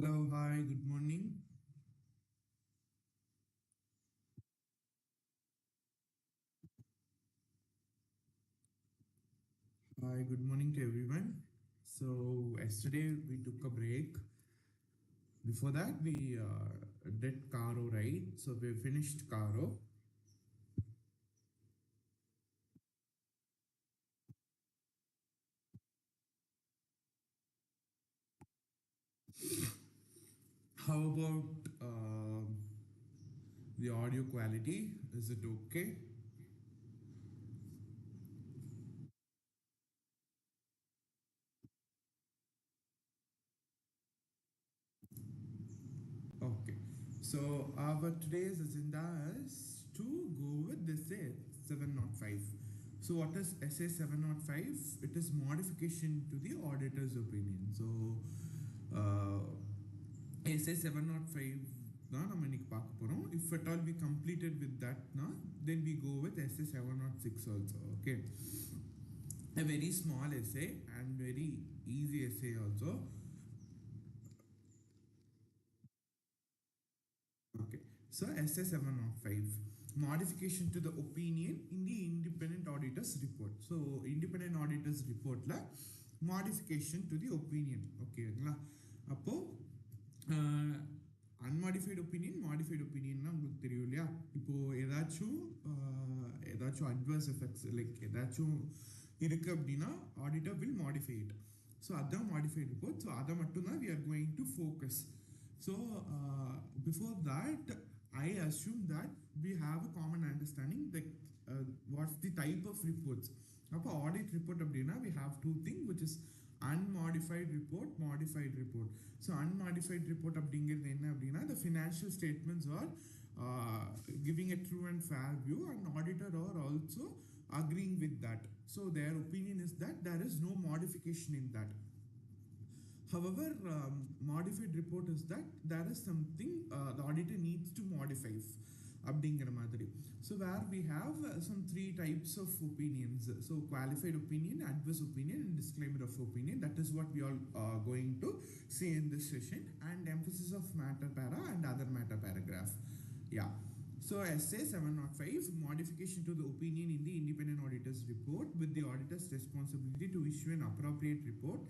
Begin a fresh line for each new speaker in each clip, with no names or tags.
Hello, hi, good morning. Hi, good morning to everyone. So, yesterday we took a break. Before that, we did Caro, right? So, we finished Caro. How about the audio quality? Is it okay? Okay. So, our today's agenda is to go with this 705. So, what is SA 705? It is modification to the auditor's opinion. So, SA 705 தான் நம்ம இன்னைக்கு பார்க்க போகிறோம். If at all we completed with that, then we go with SA 706 also. Okay. A very small essay and very easy essay also. Okay. So SA 705 modification to the opinion in the independent auditor's report. So independent auditor's report la modification to the opinion. Okay. அப்போ unmodified opinion modified ஒப்பீனியன்னா உங்களுக்கு தெரியும் இல்லையா? இப்போ ஏதாச்சும் adverse effects like ஏதாச்சும் இருக்கு அப்படின்னா auditor will modify it. So அதுதான் மாடிஃபைடு ரிப்போர்ட். ஸோ அதை மட்டும்தான் we are going to focus. So before that, I assume that we have a common understanding that what's the type of reports. Now, audit report abdina, we have two things, which is unmodified report, modified report. So unmodified report abdina, the financial statements are giving a true and fair view, and auditor are also agreeing with that. So their opinion is that there is no modification in that. However, modified report is that there is something the auditor needs to modify. So where we have some three types of opinions. So qualified opinion, adverse opinion, and disclaimer of opinion. That is what we are going to see in this session, and emphasis of matter para and other matter paragraph. Yeah. So SA 705 modification to the opinion in the independent auditor's report with the auditor's responsibility to issue an appropriate report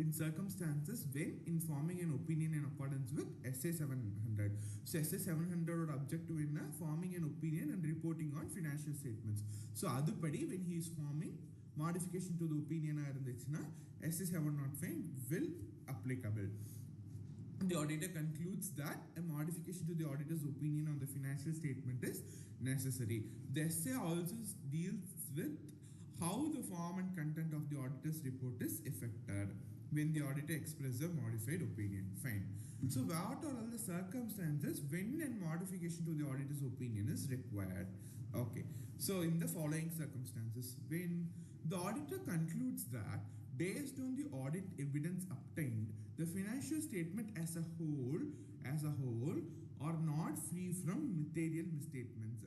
in circumstances when informing an opinion in accordance with SA 700. So SA 700 would object to in forming an opinion and reporting on financial statements. So adupadi when he is forming modification to the opinion SA 705 will applicable. The auditor concludes that a modification to the auditor's opinion on the financial statement is necessary. The essay also deals with how the form and content of the auditor's report is affected when the auditor expresses a modified opinion. Fine. So what are all the circumstances when a modification to the auditor's opinion is required? Okay. So in the following circumstances, when the auditor concludes that based on the audit evidence obtained, the financial statement as a whole are not free from material misstatements.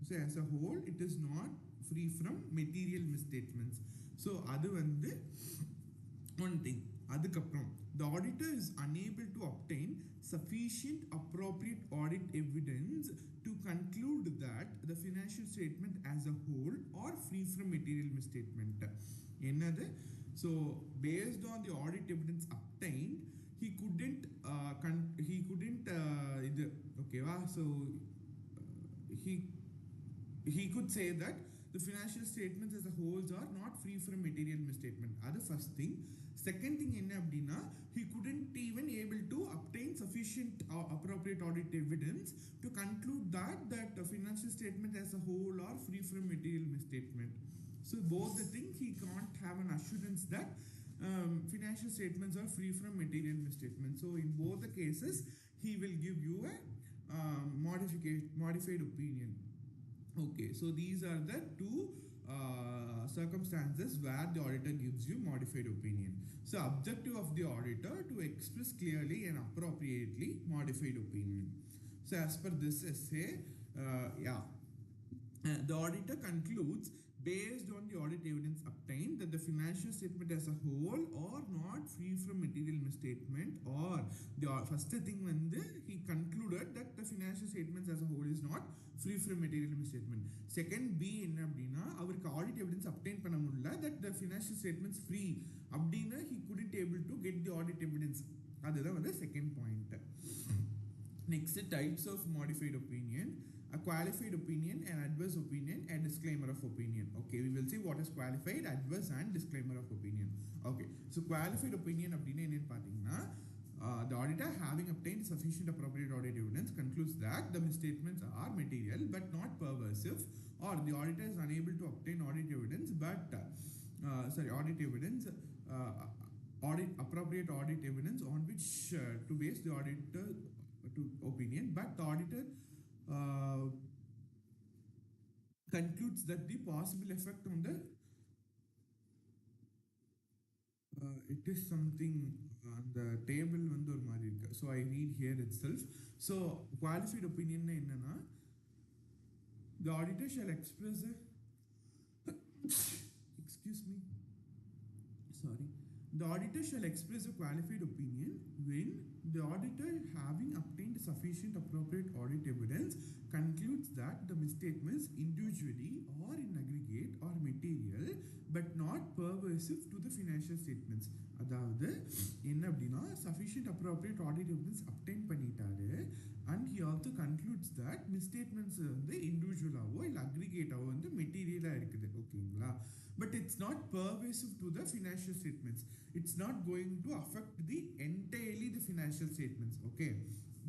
So as a whole, it is not free from material misstatements. So adu vandu one thing. அதுக்கப்புறம் the auditor is unable to obtain sufficient appropriate audit evidence to conclude that the financial statement as a whole are free from material misstatement. என்னது? So based on the audit evidence obtained, he couldn't okay so he could say that the financial statements as a whole are not free from material misstatement. That's the first thing. Second thing, he couldn't even able to obtain sufficient appropriate audit evidence to conclude that the financial statement as a whole are free from material misstatement. So both the things, he can't have an assurance that financial statements are free from material misstatement. So in both the cases, he will give you a modified opinion. Okay, so these are the two circumstances where the auditor gives you modified opinion. So objective of the auditor to express clearly and appropriately modified opinion. So as per this essay, the auditor concludes based on the audit evidence obtained that the financial statement as a whole are not free from material misstatement, or the first thing when he concluded that the financial statements as a whole is not free from material misstatement. Second B என்ன அப்படின்னா அவருக்கு audit evidence obtain பண்ண முடியல that the financial statements free அப்படின்னா he couldn't able to get the audit evidence. அதுதான் வந்து second point. Next, types of modified opinion: a qualified opinion, an adverse opinion, a disclaimer of opinion. Okay, we will see what is qualified, adverse and disclaimer of opinion. Okay, so qualified opinion அப்படின்னா என்னன்னு பார்த்தீங்கன்னா the auditor, having obtained sufficient appropriate audit evidence, concludes that the misstatements are material but not perversive, or the auditor is unable to obtain audit evidence appropriate audit evidence on which to base the auditor to opinion, but the auditor concludes that the possible effect on the it is something on the table வந்து ஒரு மாதிரி இருக்கு. So I read here itself. So qualified opinion என்னன்னா the auditor shall express a excuse me sorry the auditor shall express a qualified opinion when the auditor, having obtained sufficient appropriate audit evidence, concludes that the misstatements individually or in aggregate are material but not perversive to the financial statements. அதாவது என்ன அப்படின்னா sufficient appropriate audit evidence obtain பண்ணிட்டாரு, and he also concludes that misstatements வந்து இண்டிவிஜுவலாவோ இல்லை அக்ரிகேட்டாவோ வந்து மெட்டீரியலாக இருக்குது. ஓகேங்களா? But it's not pervasive to the financial statements. It's not going to affect the entirely the financial statements. Okay,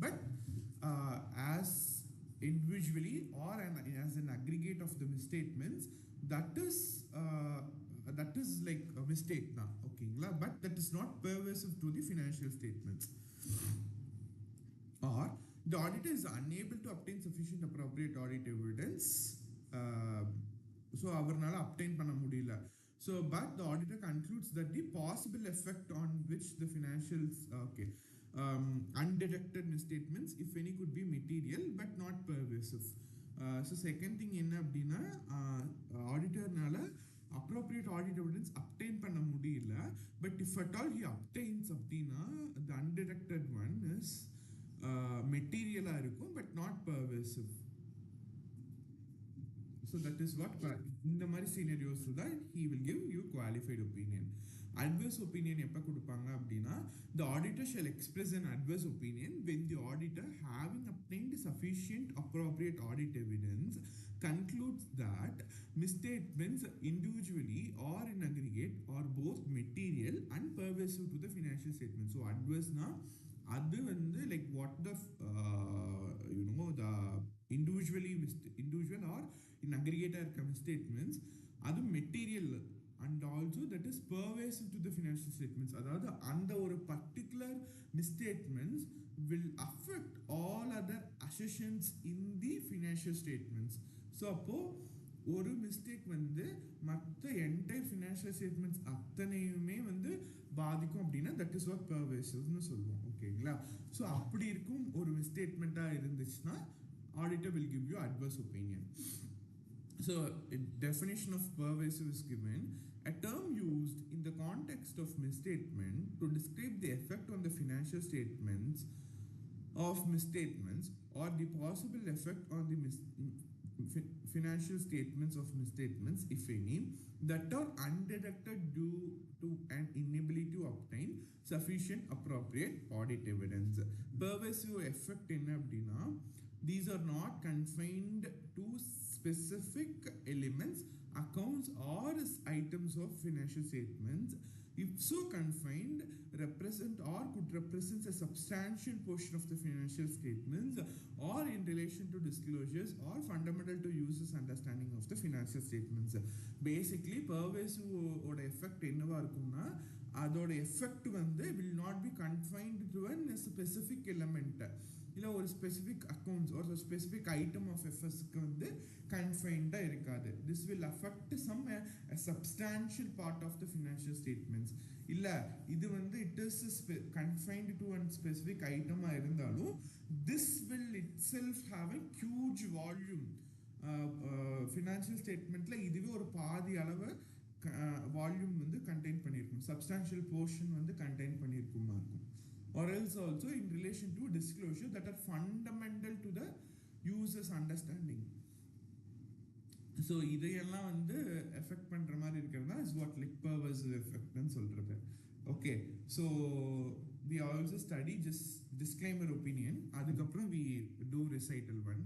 but as individually or as an aggregate of the misstatements, that is like a mistake now. Okay, but that is not pervasive to the financial statements. Or the auditor is unable to obtain sufficient appropriate audit evidence. So அவர்னால obtain பண்ண முடியல. So but the auditor concludes that the possible effect on which the financials undeducted misstatements, if any, could be material but not pervasive. So second thing என்ன அப்படின்னா auditorனால appropriate audit evidence obtain பண்ண முடியல, but if at all he obtains அப்படின்னா the undeducted one is material இருக்கும் but not pervasive. So that is what in the mari scenarios that he will give you qualified opinion. Adverse opinion எப்ப கொடுப்பாங்க அப்படின்னா the auditor shall express an adverse opinion when the auditor, having obtained sufficient appropriate audit evidence, concludes that misstatements individually or in aggregate are both material and pervasive to the financial statement. So adverse na அது வந்து like what the the individual or in aggregate statements அது material and also that is pervasive to the financial statements. அதாவது அந்த ஒரு particular misstatements will affect all other assertions in the financial statements. So அப்போ ஒரு mistake வந்து மற்ற entire financial statements அத்தனையுமே வந்து பாதிக்கும் அப்படின்னா தட் இஸ் வாட் பெர்வேசிவ்னு சொல்லுவோம். ஓகேங்களா? ஸோ அப்படி இருக்கும் ஒரு மிஸ்டேட்மெண்ட்டாக இருந்துச்சுன்னா auditor will give you adverse opinion. So a definition of pervasive is given: a term used in the context of misstatement to describe the effect on the financial statements of misstatements or the possible effect on the financial statements of misstatements, if any, that are undeducted due to an inability to obtain sufficient appropriate audit evidence. Pervasive effect in abdina, these are not confined to specific elements, accounts or items of financial statements. If so confined, represent or could represent a substantial portion of the financial statements or in relation to disclosures or fundamental to users' understanding of the financial statements. Basically, pervasive oda effect என்னவா இருக்கும்னா அதோட effect வந்து will not be confined to a specific element. இல்லை ஒரு specific accounts ஒரு specific item of எஃப்எஸ்க்கு வந்து கன்ஃபைன்டாக இருக்காது. This will affect some substantial part of the financial statements. இல்லை இது வந்து it is confined to one specific ஐட்டமாக இருந்தாலும் this will itself have a huge volume financial ஸ்டேட்மெண்ட்டில் இதுவே ஒரு பாதி அளவு வால்யூம் வந்து கண்டெயின் பண்ணியிருக்கும், சப்ஸ்டான்ஷியல் போர்ஷன் வந்து கண்டெயின் பண்ணியிருக்குமா இருக்கும். Or else also in relation to disclosure that are fundamental to the user's understanding. So இதையெல்லாம் வந்து எஃபெக்ட் பண்ணுற மாதிரி இருக்கிறது தான் இஸ் வாட் லைக் பர்வசிவ் எஃபெக்ட்னு சொல்கிறது. Okay, so we also study just disclaimer opinion, அதுக்கப்புறம் we do recital one.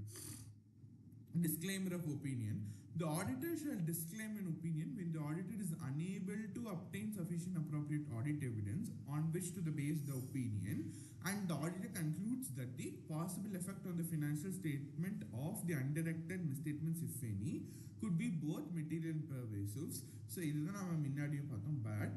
Disclaimer of opinion. The auditor shall disclaim an opinion when the auditor is unable to obtain sufficient appropriate audit evidence on which to base the opinion, and the auditor concludes that the possible effect on the financial statement of the undirected misstatements, if any, could be both material and pervasive. So இதுதான் நம்ம முன்னாடியே பார்த்தோம். But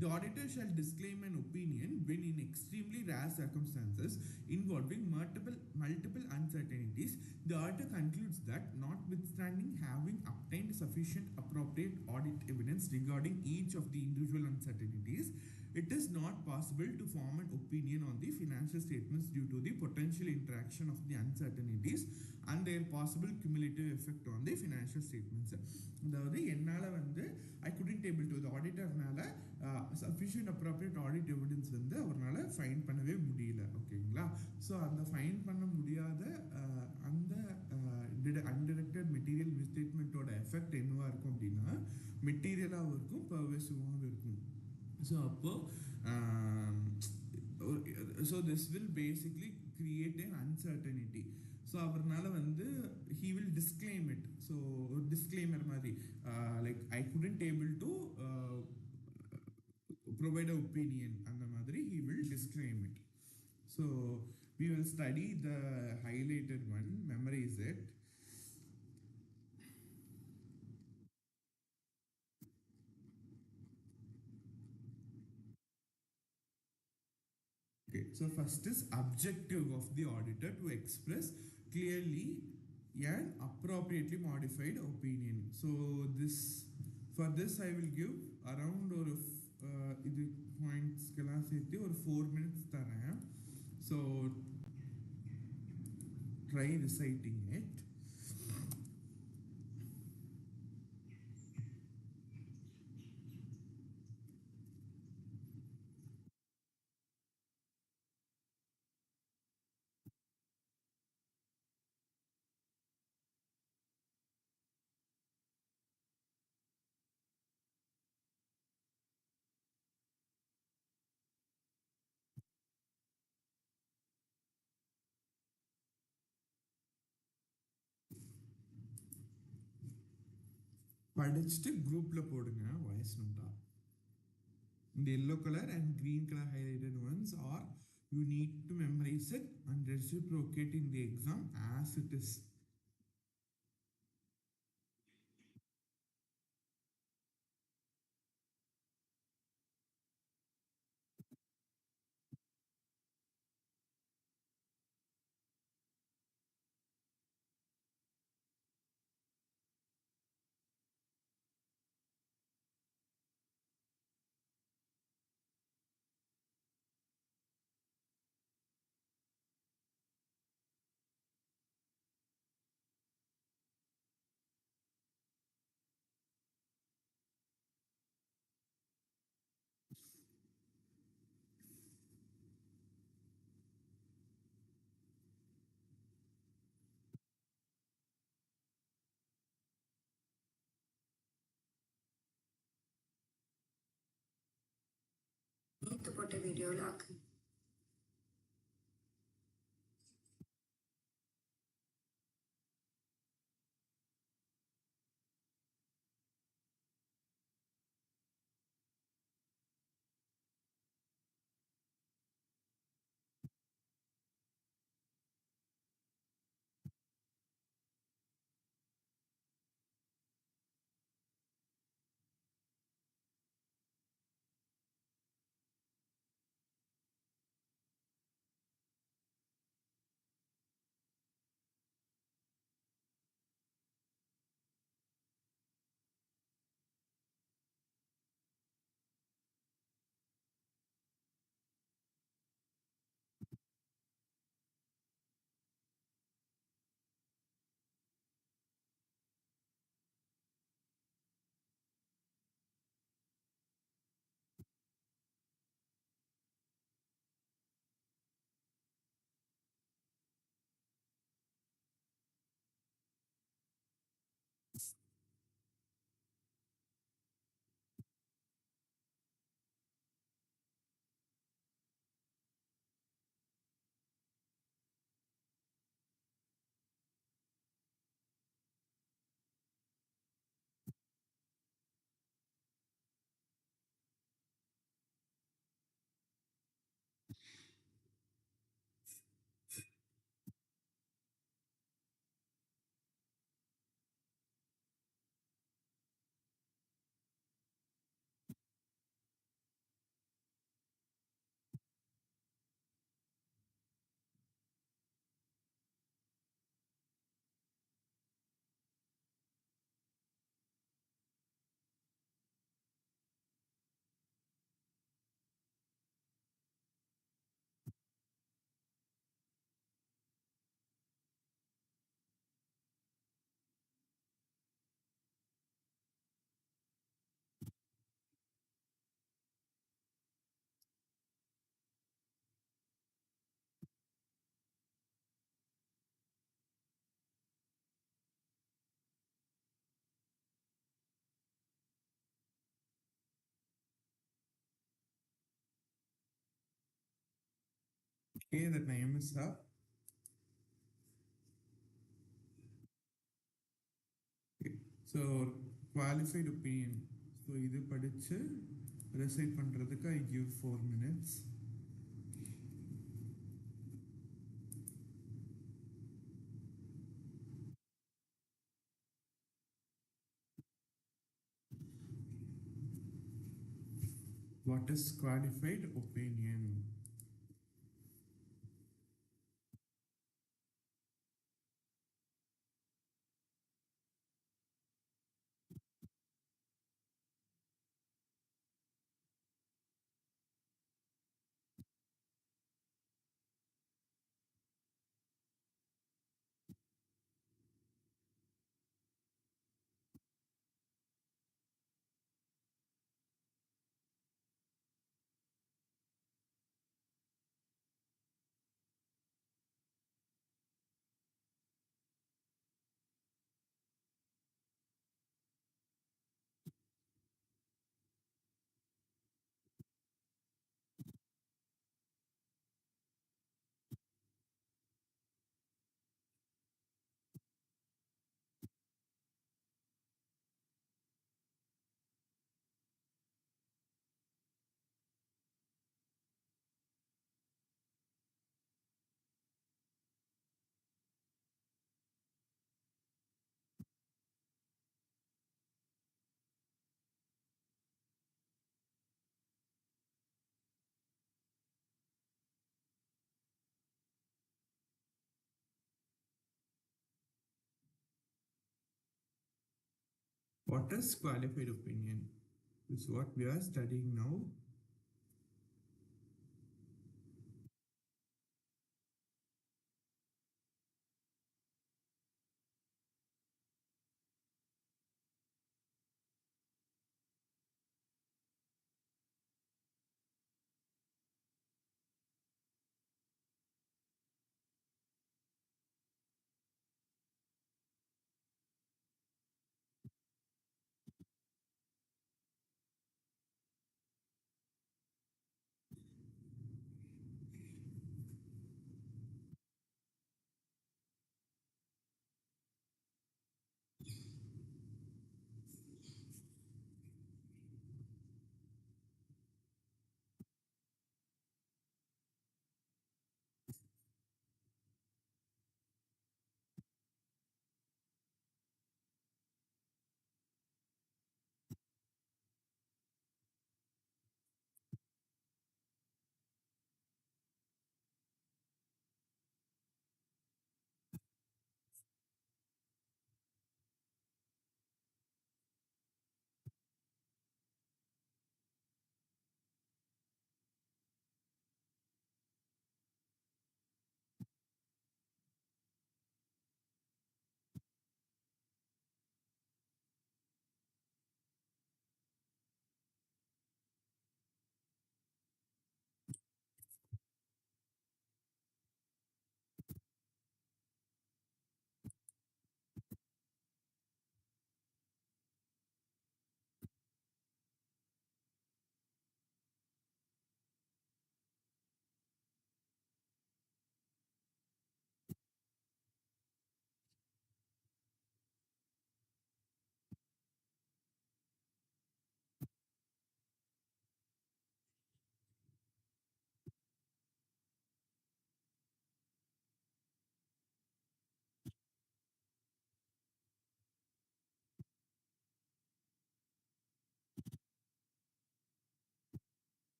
the auditor shall disclaim an opinion when in extremely rare circumstances involving multiple uncertainties, the auditor concludes that notwithstanding having obtained sufficient appropriate audit evidence regarding each of the individual uncertainties, it is not possible to form an opinion on the financial statements due to the potential interaction of the uncertainties and their possible cumulative effect on the financial statements. அதாவது என்னால் வந்து I couldn't able to, the auditorனால sufficient appropriate audit evidence வந்து அவரால் fine பண்ணவே முடியல. ஓகேங்களா? So அந்த fine பண்ண முடியாத அந்த அன்டிரெக்டட் மெட்டீரியல் மிஸ்டேட்மெண்ட்டோட எஃபெக்ட் என்னவாக இருக்கும் அப்படின்னா மெட்டீரியலாகவும் இருக்கும், பர்வேசிவாகவும் இருக்கும். ஸோ அப்போது so this will basically create an uncertainty. So அவர்னால வந்து he will disclaim it. So ஒரு டிஸ்க்ளைமர் மாதிரி like I couldn't able to provide an opinion அந்த மாதிரி he will disclaim it. So we will study the highlighted one, memorize it. Okay, so first is objective of the auditor to express clearly and appropriately modified opinion. So this, for this I will give around or இது பாயிண்ட்ஸ்க்கெல்லாம் சேர்த்து ஒரு 4 minutes தரேன். So try reciting it. படிச்சுட்டு குரூப்ல போடுங்க voice NOTA. இந்த yellow color and green color highlighted ones are you need to memorize it and reciprocate in the exam as it is.
நேற்று போட்ட வீடியோவில் ஆக்கு.
Okay, the time is up. Okay. So qualified opinion. So இது படிச்சு recite பண்றதுக்கு I give 4 minutes. What is qualified opinion? What is qualified opinion? This is what we are studying now.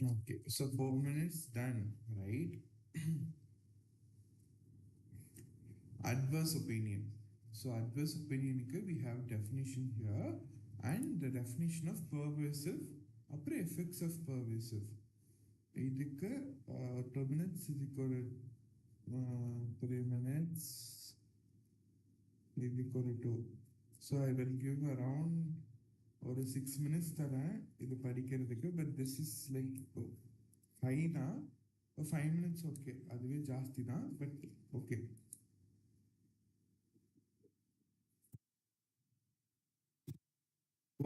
Okay, so 4 minutes done, right? Adverse opinion. So adverse opinion we have definition here and the definition of pervasive அப்புறம் effects of pervasive. இதுக்கு 2 minutes இதுக்கு ஒரு 3 minutes இதுக்கு ஒரு 2. So I will give around ஒரு 6 minutes தரேன் இது படிக்கிறதுக்கு, but this is like fine தான். 5 minutes okay, அதுவே ஜாஸ்தி தான், but okay.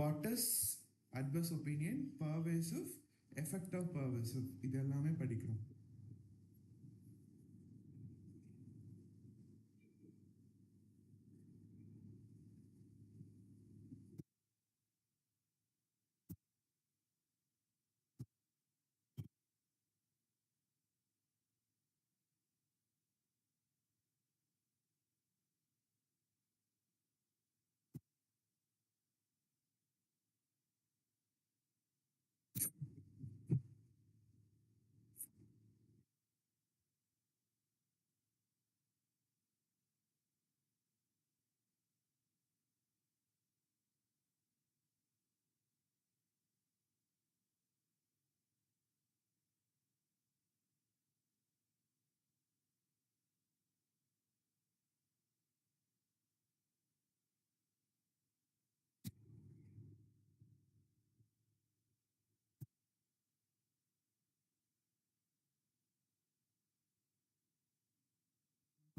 What is adverse opinion, pervasive, effect of pervasive, இது எல்லாமே படிக்கிறோம்.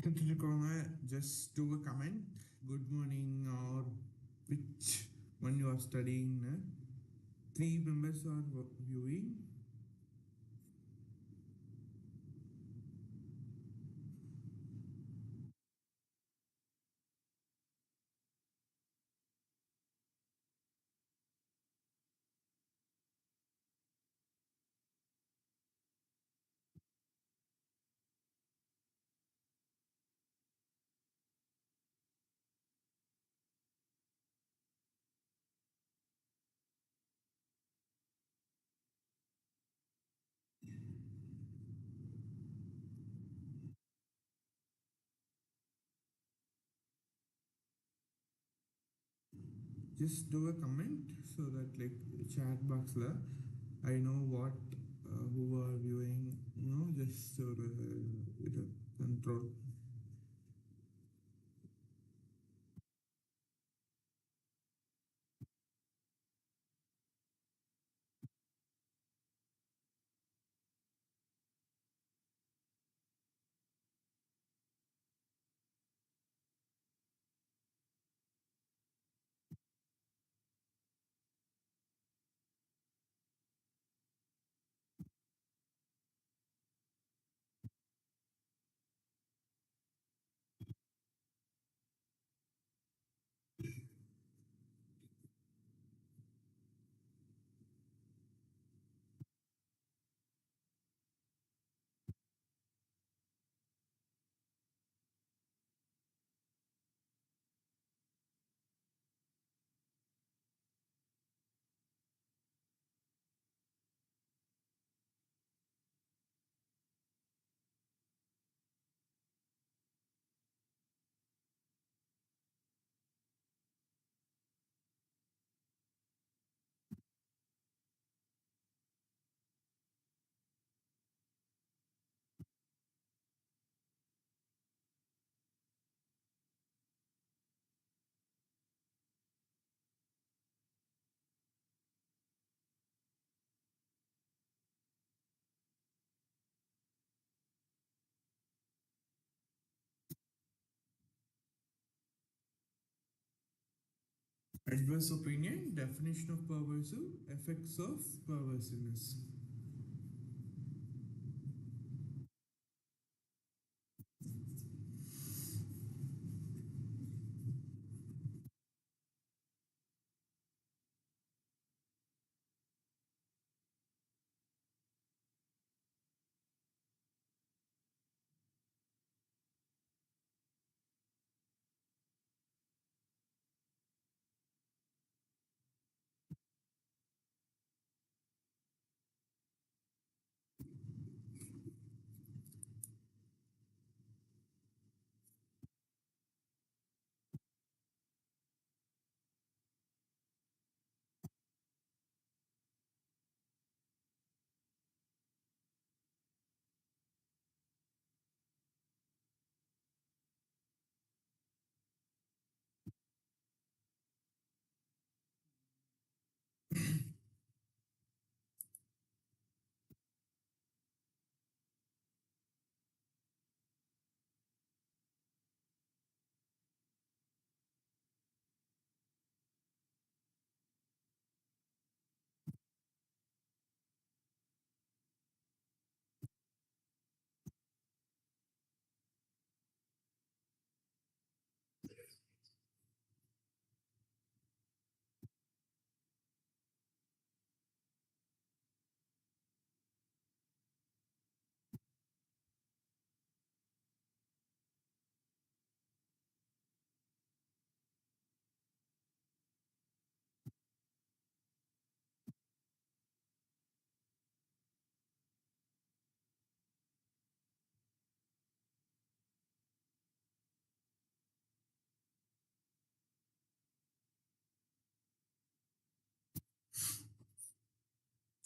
Just do a comment. Good morning or which one you are studying. 3 members are viewing. Just do a comment so that like chat box la I know what who are viewing, just control. Adverse opinion, definition of perversive, effects of perversiveness.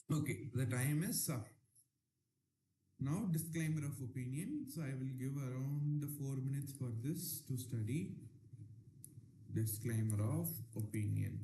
Okay, the time is up. Now, disclaimer of opinion. So, I will give around 4 minutes for this to study. Disclaimer of opinion.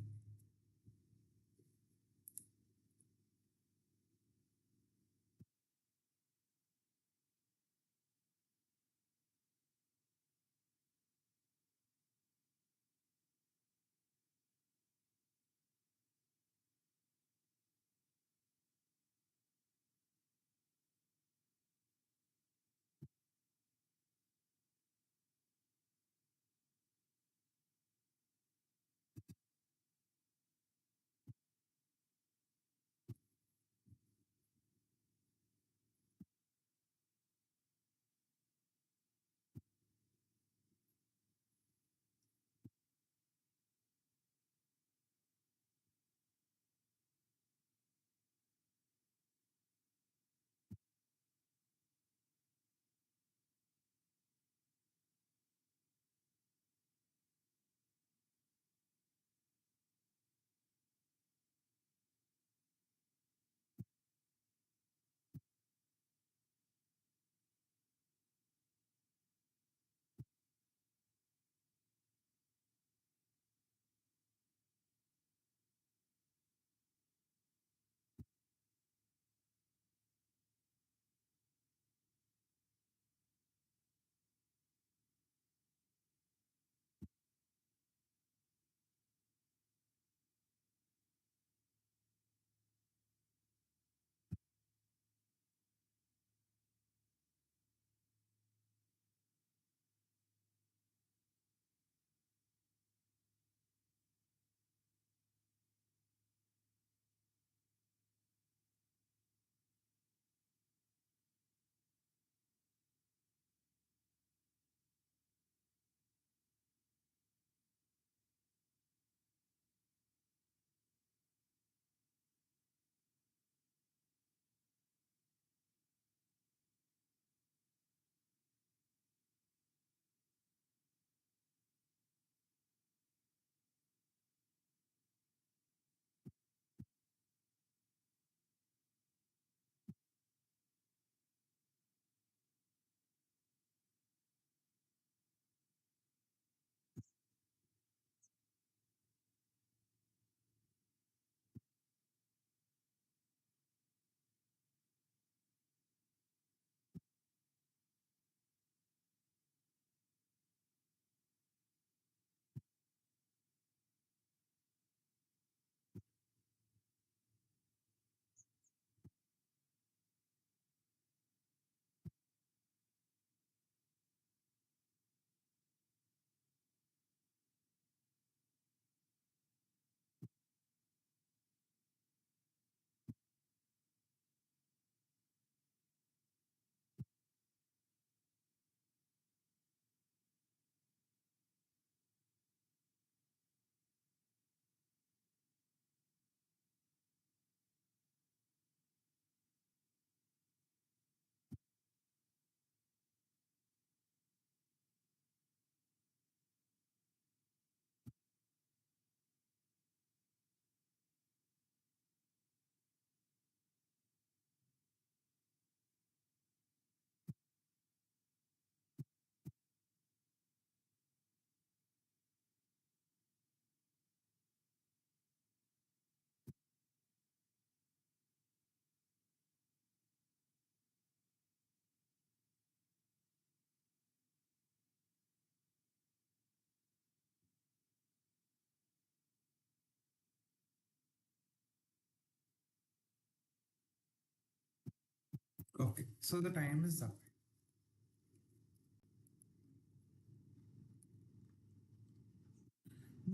Okay, so the time is up.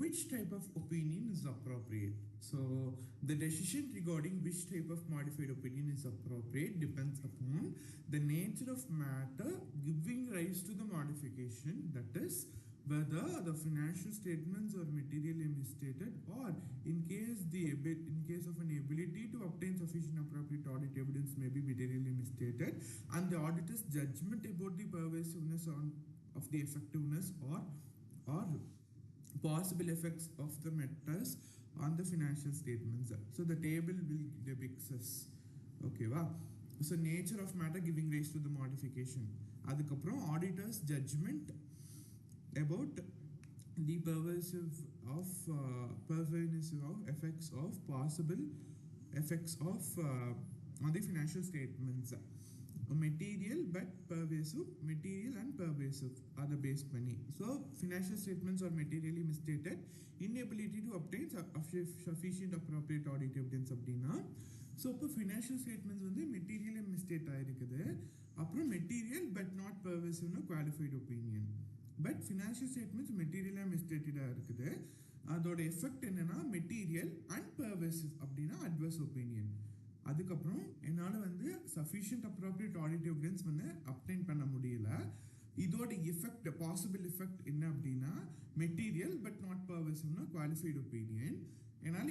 Which type of opinion is appropriate? So the decision regarding which type of modified opinion is appropriate depends upon the nature of matter giving rise to the modification, that is whether the financial statements are materially misstated, or in case of an ability to obtain sufficient appropriate audit evidence may be materially misstated, and the auditor's judgment about the pervasiveness of the effectiveness or possible effects of the matters on the financial statements. So the table will depict us. Okay, wow. So nature of matter giving rise to the modification. அதுக்கப்புறம் auditor's judgment about the pervasive of effects of possible effects of on the financial statements. Material but pervasive, material and pervasive are the base money. So financial statements are materially misstated, inability to obtain sufficient appropriate audit evidence அப்படின்னா so இப்போ financial statements வந்து மெட்டீரியலே misstate ஆகிருக்குது, அப்புறம் material but not பர்வசிவ்னு qualified opinion. But financial statements மெட்டீரியலாக மிஸ்டேட்டடாக இருக்குது, அதோட எஃபெக்ட் என்னன்னா மெட்டீரியல் அண்ட் பர்வசிவ் அப்படின்னா அட்வர்ஸ் ஒப்பீனியன். அதுக்கப்புறம் என்னால் வந்து சஃபிஷியன்ட் அப்ராப்ரியேட் ஆடிட் எவிடன்ஸ் வந்து அப்டைன் பண்ண முடியல. இதோட எஃபெக்ட் பாசிபிள் எஃபெக்ட் என்ன அப்படின்னா மெட்டீரியல் பட் நாட் பர்வசிவ்னா குவாலிஃபைடு ஒப்பீனியன். என்னால்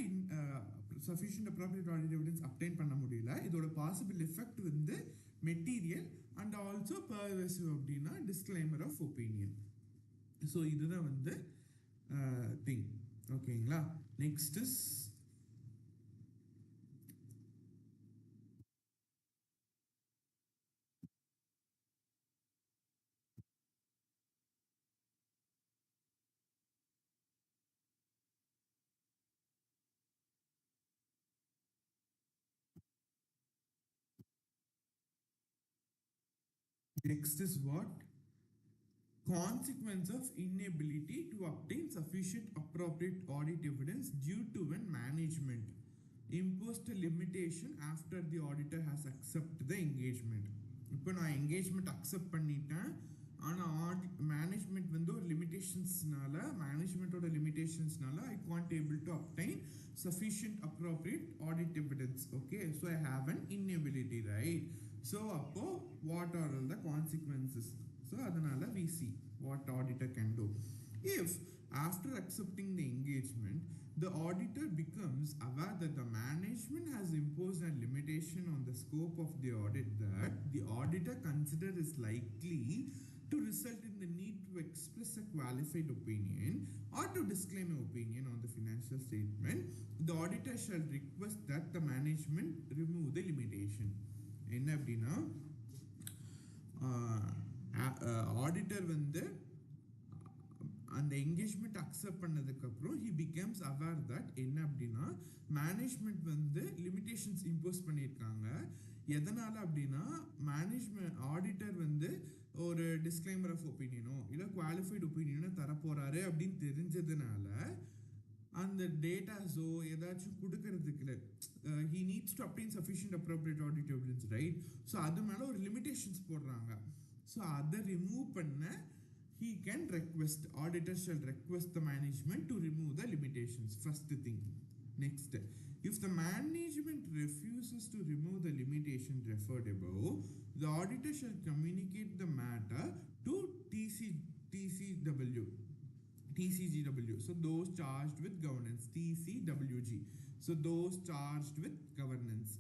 sufficient appropriate audit evidence obtain பண்ண முடியல. இதோட பாசிபிள் எஃபெக்ட் வந்து மெட்டீரியல் அண்ட் ஆல்சோ பர்வசிவ் அப்படின்னா டிஸ்க்ளைமர் ஆஃப் ஒப்பீனியன். ஸோ இதுதான் வந்து திங். ஓகேங்களா? Next is what? Consequence of inability to obtain sufficient appropriate audit evidence due to when management imposed a limitation after the auditor has accepted the engagement. இப்போ நான் engagement accept பண்ணிட்டேன், ஆனால் management வந்து ஒரு மேனேஜ்மெண்ட்டோட லிமிடேஷன்ஸ்னால I can't able to obtain sufficient appropriate audit evidence. Okay, so I have an inability, right? So அப்போ what are all the consequences? So adanala we see what auditor can do. If after accepting the engagement the auditor becomes aware that the management has imposed a limitation on the scope of the audit that the auditor considers is likely to result in the need to express a qualified opinion or to disclaim an opinion on the financial statement, the auditor shall request that the management remove the limitation. என்ன அப்படின்னா auditor வந்து அந்த engagement accept பண்ணதுக்கப்புறம் he becomes aware that என்ன அப்படின்னா management வந்து limitations impose பண்ணியிருக்காங்க. எதனால் அப்படின்னா மேனேஜ்மெண்ட் ஆடிட்டர் வந்து ஒரு டிஸ்க்ளைமர் ஆஃப் ஒப்பீனியனோ இல்லை குவாலிஃபைடு ஒப்பீனியனோ தரப்போகிறாரு அப்படின்னு தெரிஞ்சதுனால அந்த டேட்டாஸோ ஏதாச்சும் கொடுக்கறதுக்கு he needs to obtain sufficient appropriate audit evidence, right? So அது மேலே ஒரு லிமிடேஷன்ஸ் போடுறாங்க. ஸோ அதை ரிமூவ் பண்ண he can request, auditor shall request the management to remove the limitations. First thing. Next, if the management refuses to remove the limitation referred above, the auditor shall communicate the matter to TCGW. So those charged with governance, TCWG. So those charged with governance.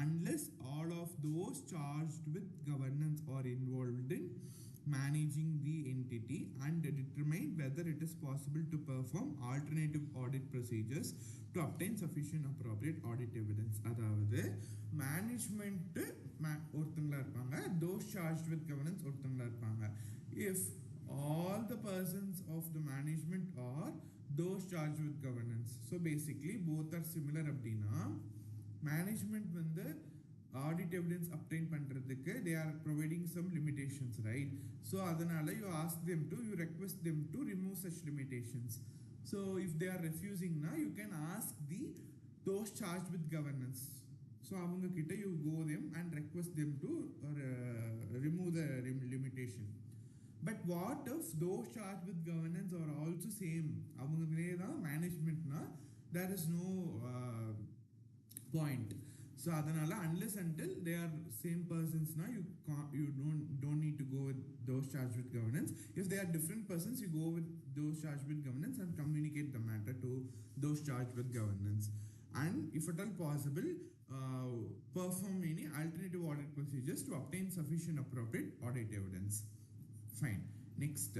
Unless all of those charged with governance are involved in managing the entity and determine whether it is possible to perform alternative audit procedures to obtain sufficient appropriate audit evidence. அதாவது management ஒருத்தங்களா இருப்பாங்க, those charged with governance ஒருத்தங்களா இருப்பாங்க. If all the persons of the management are those charged with governance, so basically both are similar அப்படின்னா management வந்து audit evidence obtain பண்றதுக்கு they are providing some limitations, right? So அதனால you ask them to, you request them to remove such limitations. So if they are refusing now, you can ask those charged with governance. So So அவங்க கிட்ட you go them and request them to remove the limitation. But what if those charged with governance are also same? அவங்களே தான் மேனேஜ்மெண்ட்னா there is no point. So adanala unless until they are same persons now you don't need to go with those charged with governance. If they are different persons, you go with those charged with governance and communicate the matter to those charged with governance. And if at all possible, perform any alternative audit procedures to obtain sufficient appropriate audit evidence. Fine. Next,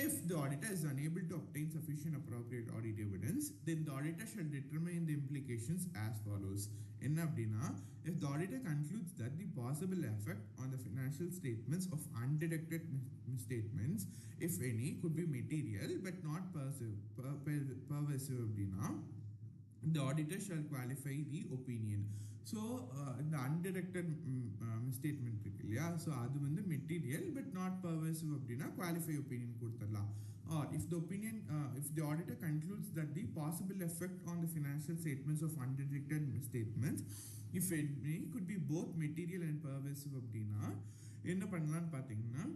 if the auditor is unable to obtain sufficient appropriate audit evidence, then the auditor shall determine the implications as follows. Enna appadina, if the auditor concludes that the possible effect on the financial statements of undetected misstatements, if any, could be material but not pervasive appadina, the auditor shall qualify the opinion. So the undetected misstatement இருக்கு இல்லையா, so அது வந்து material but not பர்வசிவ் அப்படின்னா qualify opinion கொடுத்துடலாம். Or if the auditor concludes that the possible effect on the financial statements of undetected misstatements, if any, could be both material and pervasive அப்படின்னா என்ன பண்ணலான்னு பார்த்தீங்கன்னா,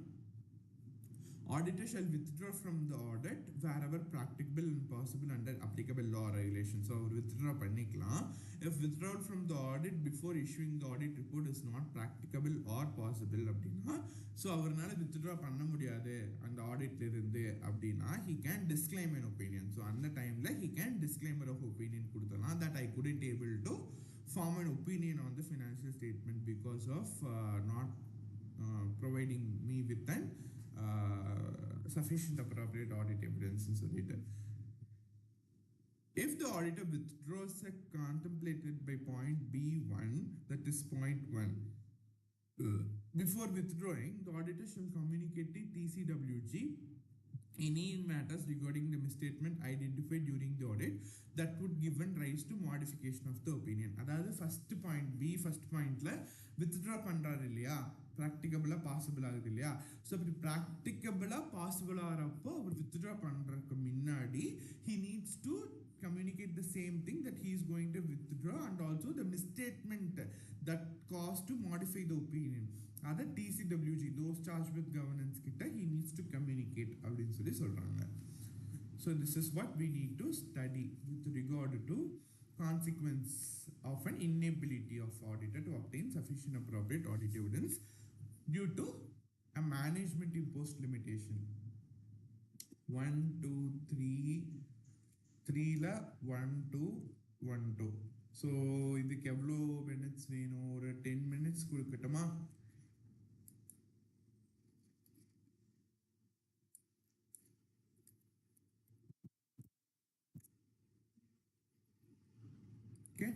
auditor shall withdraw from the audit wherever practicable and possible under applicable law or regulations. So withdraw பண்ணிக்கலாம். If withdrawal from the audit before issuing the audit report is not practicable or possible அப்படின்னா, so அவர்னால withdraw பண்ண முடியாது அந்த auditல இருந்து அப்படின்னா, he can disclaim an opinion. So அந்த டைம்ல he can disclaimer of opinion கொடுத்தலாம் that I couldn't able to form an opinion on the financial statement because of not providing me with an sufficient appropriate audit evidence and solid. If the auditor withdraws a contemplated by point B1, that is point 1, before withdrawing, the auditor shall communicate to TCWG any matters regarding the misstatement identified during the audit that would given rise to modification of the opinion. அதாவது first point B, first pointல withdraw பண்றாரு இல்லையா, ப்ராக்டிகபிளாக possible ஆகுது இல்லையா. So அப்படி ப்ராக்டிகபிளாக possible ஆகிறப்போ அவர் withdraw பண்ணுறதுக்கு முன்னாடி he needs to communicate the same thing that he is going to withdraw and also the misstatement that caused to modify the opinion. அதை TCWG, those charged with governance கிட்ட he needs to communicate அப்படின்னு சொல்லி சொல்கிறாங்க. So this is what we need to study with regard to consequence of an inability of auditor to obtain sufficient appropriate audit evidence due to a management imposed limitation. 1 2 3 la 1 2 1 2. So இதுக்கு எவ்வளோ minutes வேணும், ஒரு 10 minutes கொடுக்கட்டுமா? Okay.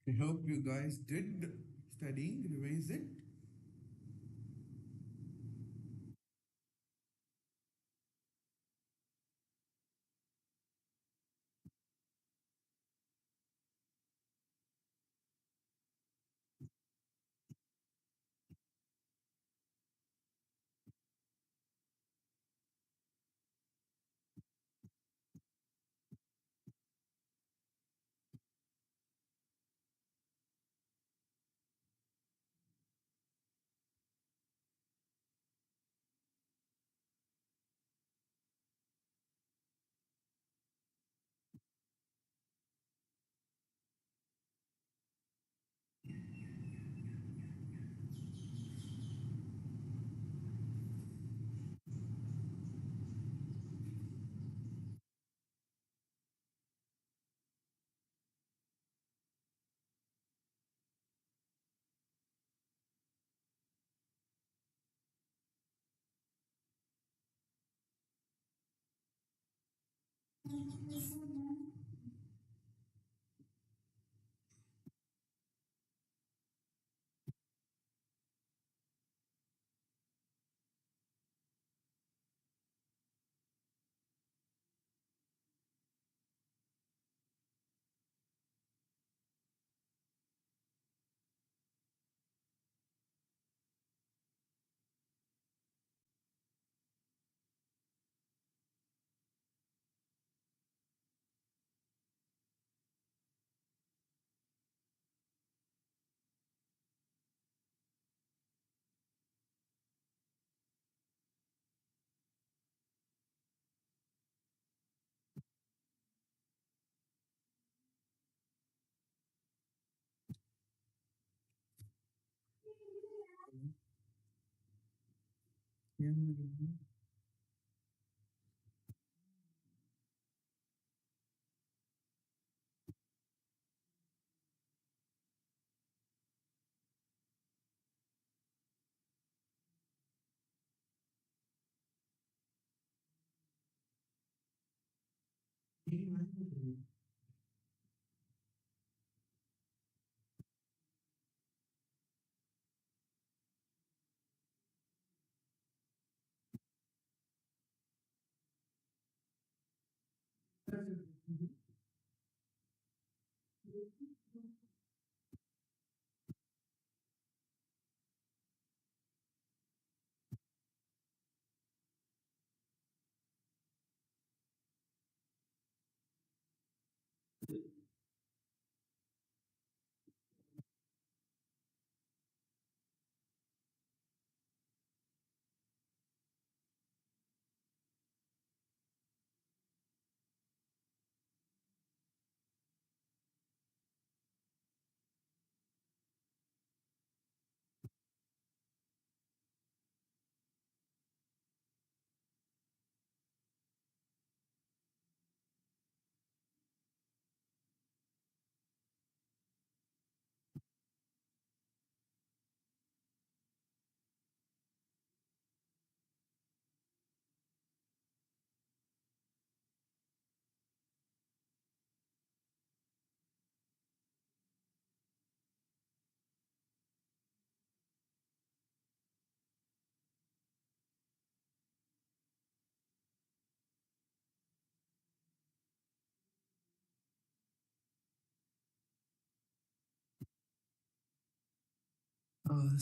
I hope you guys did studying, revise it.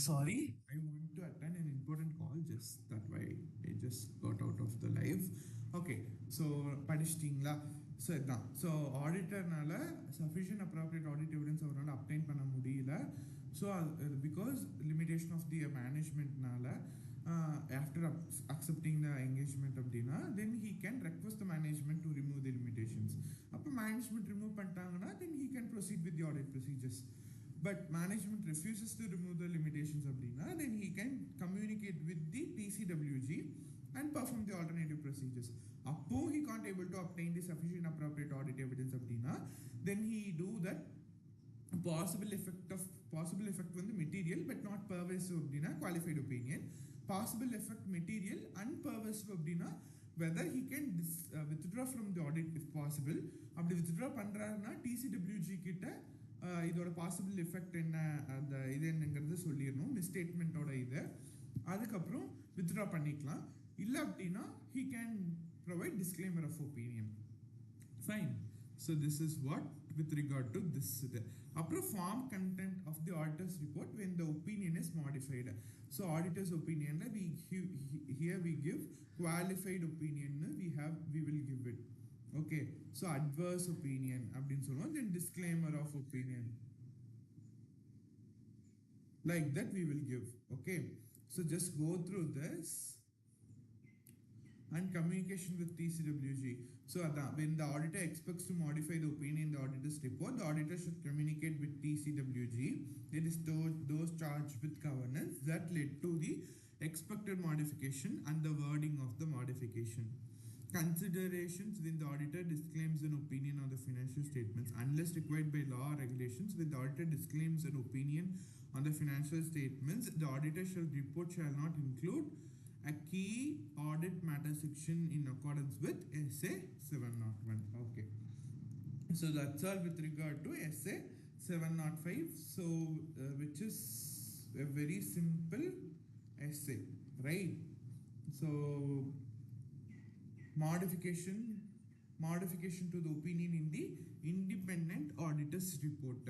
Sorry, I want to attend an important call. Just that why I just got out of the live. Okay, so படிச்சிட்டீங்களா? So இதான். So auditorனால sufficient appropriate audit evidence அவரால obtain பண்ண முடியல. So because limitation of the managementனால after accepting the engagement அப்படின்னா then he can request the management to remove the limitations. அப்போ management remove பண்ணிட்டாங்கன்னா then he can proceed with the audit procedures. But management refuses to remove the limitations அப்படின்னா then he can communicate with the TCWG and perform the alternative procedures. அப்போ he can't able to obtain the sufficient appropriate audit evidence அப்படின்னா then he do that possible effect வந்து material but not pervasive அப்படின்னா qualified opinion. Possible effect material and pervasive அப்படின்னா whether he can withdraw from the audit if possible. அப்படி withdraw பண்றாருன்னா TCWG கிட்ட இதோட possible effect என்ன அந்த இது என்னங்கிறது சொல்லிடணும் மிஸ்டேட்மெண்ட்டோட இது அதுக்கப்புறம் வித்ட்ரா பண்ணிக்கலாம் இல்லை அப்படின்னா he can provide disclaimer of opinion fine so this is what with regard to this அப்புறம் form content of the auditor's report when the opinion is modified so auditor's opinion here we give qualified opinion we will give it okay so adverse opinion அப்படின்னு சொல்லுவோம் then disclaimer of opinion like that we will give okay so just go through this and communication with TCWG so when the auditor expects to modify the opinion in the auditor's report the auditor should communicate with TCWG it is those charged with governance that led to the expected modification and the wording of the modification considerations when the auditor disclaims an opinion on the financial statements unless required by law or regulations when the auditor disclaims an opinion on the financial statements the auditor report shall not include a key audit matter section in accordance with SA 701 okay so that's all with regard to SA 705 so which is a very simple essay right so modification to the opinion in the independent auditor's report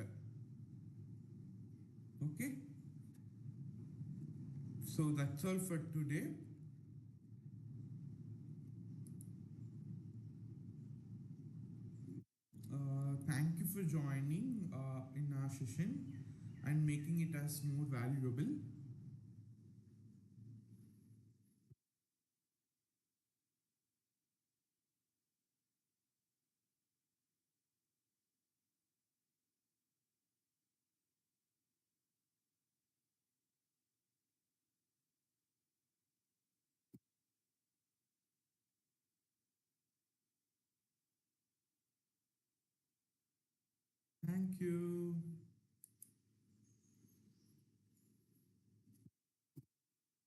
okay so that's all for today thank you for joining in our session and making it as more valuable thank you